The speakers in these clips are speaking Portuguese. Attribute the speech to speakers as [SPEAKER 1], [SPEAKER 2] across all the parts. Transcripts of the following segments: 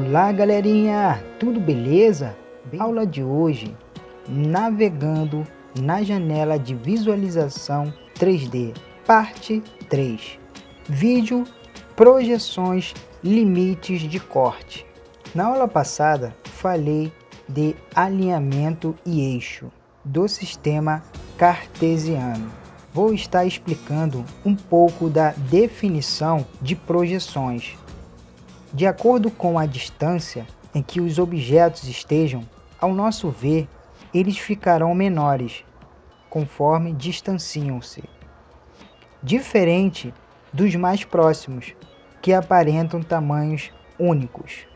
[SPEAKER 1] Olá galerinha, tudo beleza? Aula de hoje, navegando na janela de visualização 3D, parte 3. Vídeo, projeções, limites de corte. Na aula passada, falei de alinhamento e eixo do sistema cartesiano. Vou estar explicando um pouco da definição de projeções. De acordo com a distância em que os objetos estejam, ao nosso ver, eles ficarão menores, conforme distanciam-se. Diferente dos mais próximos, que aparentam tamanhos únicos.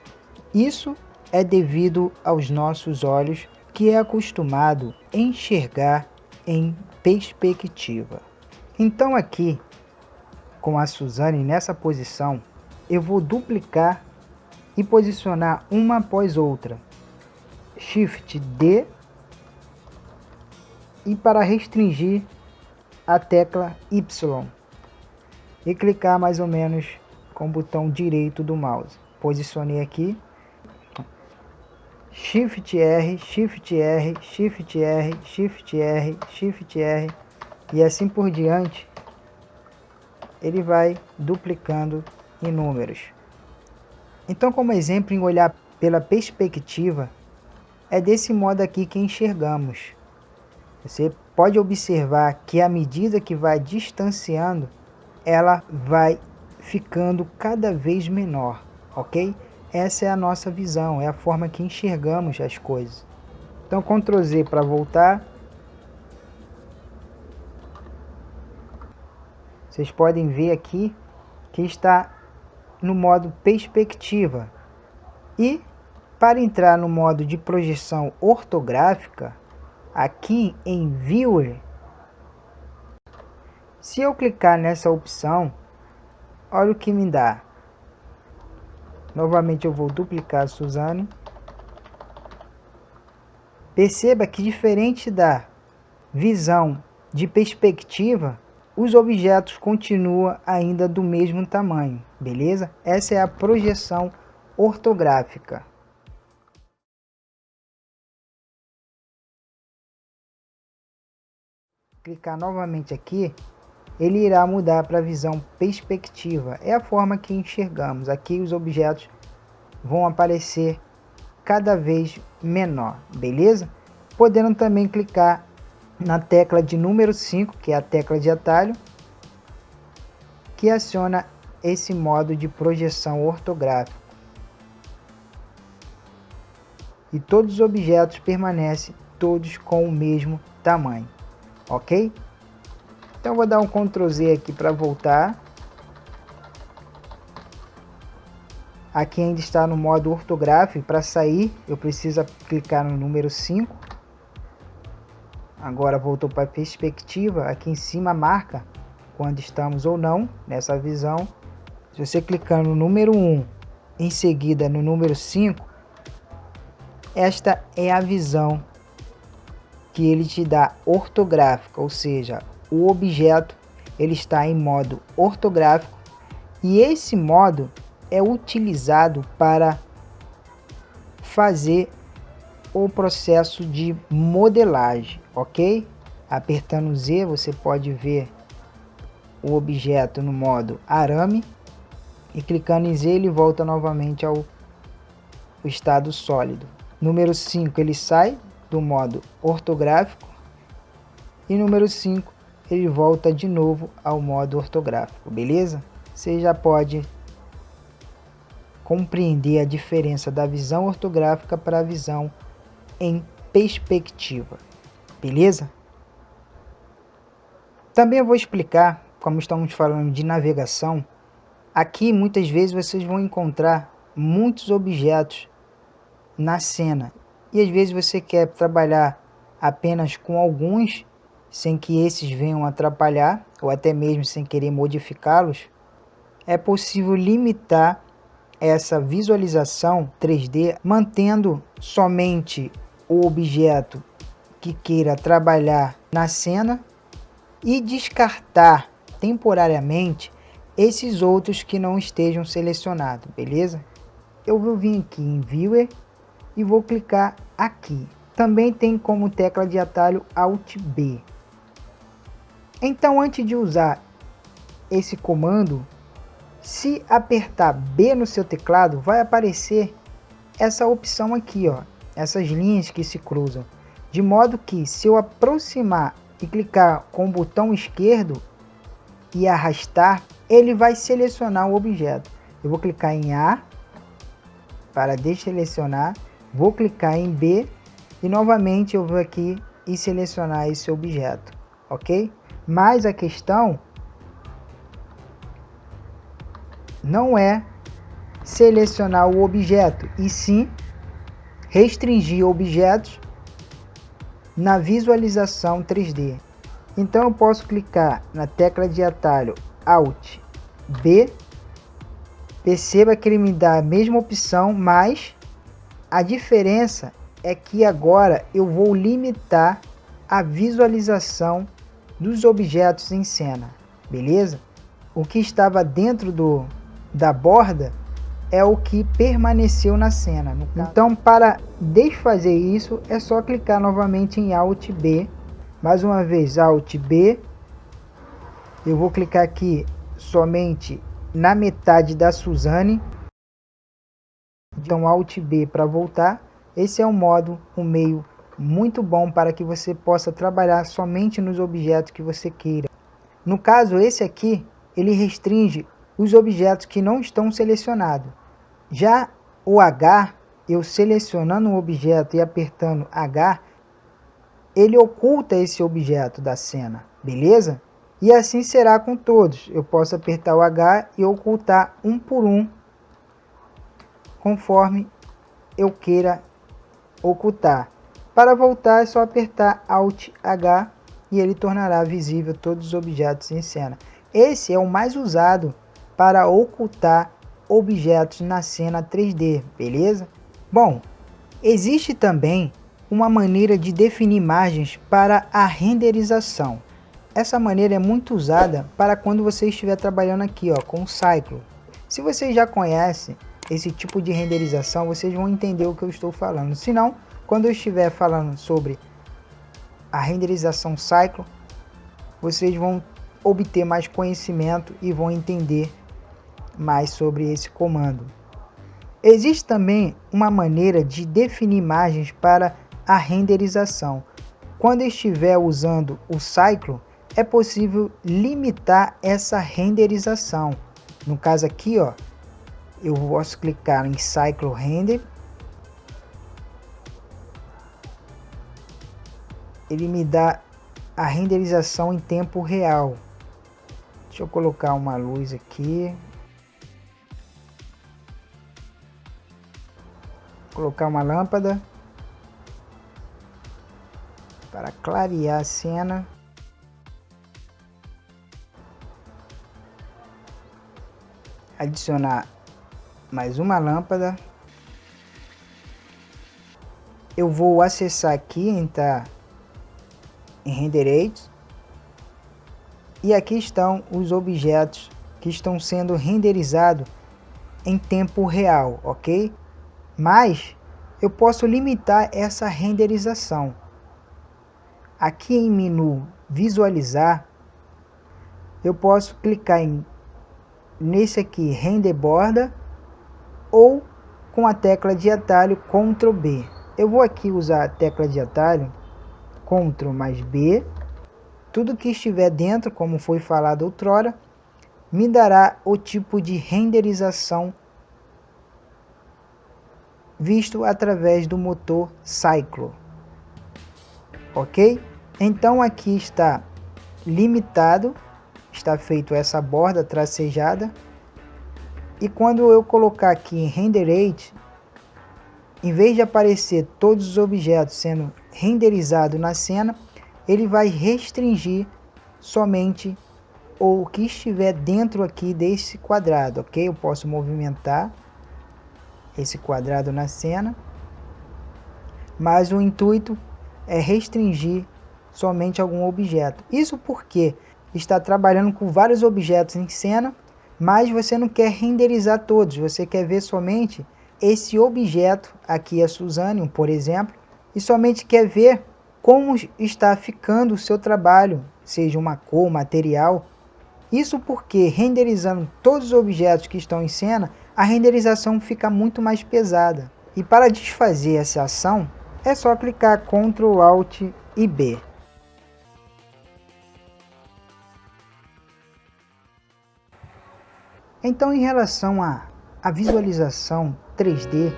[SPEAKER 1] Isso é devido aos nossos olhos, que é acostumado a enxergar em perspectiva. Então aqui, com a Suzane nessa posição, eu vou duplicar e posicionar uma após outra. Shift D, e para restringir a tecla Y e clicar mais ou menos com o botão direito do mouse. Posicionei aqui. Shift R, Shift R, Shift R, Shift R, Shift R e assim por diante. Ele vai duplicando em números. Então, como exemplo, em olhar pela perspectiva, é desse modo aqui que enxergamos. Você pode observar que à medida que vai distanciando, ela vai ficando cada vez menor, ok? Essa é a nossa visão, é a forma que enxergamos as coisas. Então, Ctrl Z para voltar. Vocês podem ver aqui que está no modo perspectiva. E para entrar no modo de projeção ortográfica, aqui em Viewer, se eu clicar nessa opção, olha o que me dá. Novamente eu vou duplicar a Suzane. Perceba que diferente da visão de perspectiva, os objetos continuam ainda do mesmo tamanho, beleza? Essa é a projeção ortográfica. Clicar novamente aqui, ele irá mudar para a visão perspectiva. É a forma que enxergamos. Aqui os objetos vão aparecer cada vez menor, beleza? Podendo também clicar na tecla de número 5, que é a tecla de atalho, que aciona esse modo de projeção ortográfica. E todos os objetos permanecem todos com o mesmo tamanho, ok? Então vou dar um Ctrl Z aqui para voltar. Aqui ainda está no modo ortográfico. Para sair eu preciso clicar no número 5. Agora voltou para a perspectiva. Aqui em cima marca quando estamos ou não nessa visão. Se você clicar no número 1, em seguida no número 5, esta é a visão que ele te dá ortográfica, ou seja, o objeto ele está em modo ortográfico, e esse modo é utilizado para fazer o processo de modelagem, ok? Apertando Z você pode ver o objeto no modo arame, e clicando em Z ele volta novamente ao estado sólido. Número 5 ele sai do modo ortográfico, e número 5 ele volta de novo ao modo ortográfico, beleza? Você já pode compreender a diferença da visão ortográfica para a visão em perspectiva, beleza? Também eu vou explicar, como estamos falando de navegação, aqui muitas vezes vocês vão encontrar muitos objetos na cena, e às vezes você quer trabalhar apenas com alguns, sem que esses venham atrapalhar, ou até mesmo sem querer modificá-los. É possível limitar essa visualização 3D, mantendo somente o objeto que queira trabalhar na cena e descartar temporariamente esses outros que não estejam selecionados, beleza? eu vou vir aqui em Viewer e vou clicar aqui. Também tem como tecla de atalho Alt B. Então, antes de usar esse comando, se apertar B no seu teclado, vai aparecer essa opção aqui, ó, essas linhas que se cruzam, de modo que se eu aproximar e clicar com o botão esquerdo e arrastar, ele vai selecionar o objeto. Eu vou clicar em A para desselecionar, vou clicar em B e novamente eu vou aqui e selecionar esse objeto, ok? Mas a questão não é selecionar o objeto, e sim restringir objetos na visualização 3D. Então eu posso clicar na tecla de atalho Alt B, perceba que ele me dá a mesma opção, mas a diferença é que agora eu vou limitar a visualização dos objetos em cena, beleza? O que estava dentro da borda é o que permaneceu na cena. Então, para desfazer isso, é só clicar novamente em Alt B. Mais uma vez, Alt B. Eu vou clicar aqui somente na metade da Suzane. Então, Alt B para voltar. Esse é um meio muito bom para que você possa trabalhar somente nos objetos que você queira. No caso, esse aqui, ele restringe os objetos que não estão selecionados. Já o H, eu selecionando um objeto e apertando H, ele oculta esse objeto da cena, beleza? E assim será com todos. Eu posso apertar o H e ocultar um por um, conforme eu queira ocultar. Para voltar é só apertar Alt H e ele tornará visível todos os objetos em cena. Esse é o mais usado para ocultar objetos na cena 3D, beleza? Bom, existe também uma maneira de definir imagens para a renderização. Essa maneira é muito usada para quando você estiver trabalhando aqui, ó, com o Cyclo. Se vocês já conhecem esse tipo de renderização, vocês vão entender o que eu estou falando. Se não, quando eu estiver falando sobre a renderização Cyclo, vocês vão obter mais conhecimento e vão entender mais sobre esse comando. Existe também uma maneira de definir imagens para a renderização. Quando estiver usando o Cyclo, é possível limitar essa renderização. No caso aqui, ó, eu posso clicar em Cyclo Render. Ele me dá a renderização em tempo real. Deixa eu colocar uma luz aqui. Colocar uma lâmpada para clarear a cena. Adicionar mais uma lâmpada. Eu vou acessar aqui, entrar em Render Aids. E aqui estão os objetos que estão sendo renderizados em tempo real, ok? Mas eu posso limitar essa renderização. Aqui em menu visualizar, eu posso clicar nesse aqui, render borda, ou com a tecla de atalho Ctrl B. Eu vou aqui usar a tecla de atalho Ctrl mais B. Tudo que estiver dentro, como foi falado outrora, me dará o tipo de renderização visto através do motor Cyclo, ok? Então aqui está limitado, está feito essa borda tracejada, e quando eu colocar aqui em Render Aids, em vez de aparecer todos os objetos sendo renderizados na cena, ele vai restringir somente o que estiver dentro aqui desse quadrado, ok? Eu posso movimentar esse quadrado na cena, mas o intuito é restringir somente algum objeto. Isso porque está trabalhando com vários objetos em cena, mas você não quer renderizar todos, você quer ver somente esse objeto, aqui é Suzane, por exemplo, e somente quer ver como está ficando o seu trabalho, seja uma cor, material. Isso porque, renderizando todos os objetos que estão em cena, a renderização fica muito mais pesada. E para desfazer essa ação, é só clicar Ctrl Alt e B. Então, em relação à visualização 3D,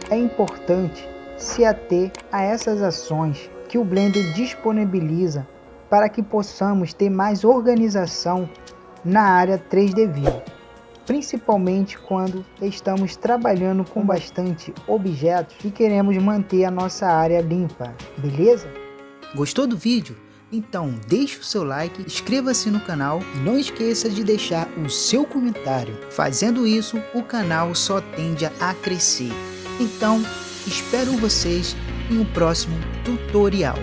[SPEAKER 1] é importante se ater a essas ações que o Blender disponibiliza para que possamos ter mais organização na área 3D View, principalmente quando estamos trabalhando com bastante objetos e queremos manter a nossa área limpa, beleza? Gostou do vídeo? Então deixe o seu like, inscreva-se no canal e não esqueça de deixar o seu comentário. Fazendo isso, o canal só tende a crescer. Então, espero vocês em um próximo tutorial.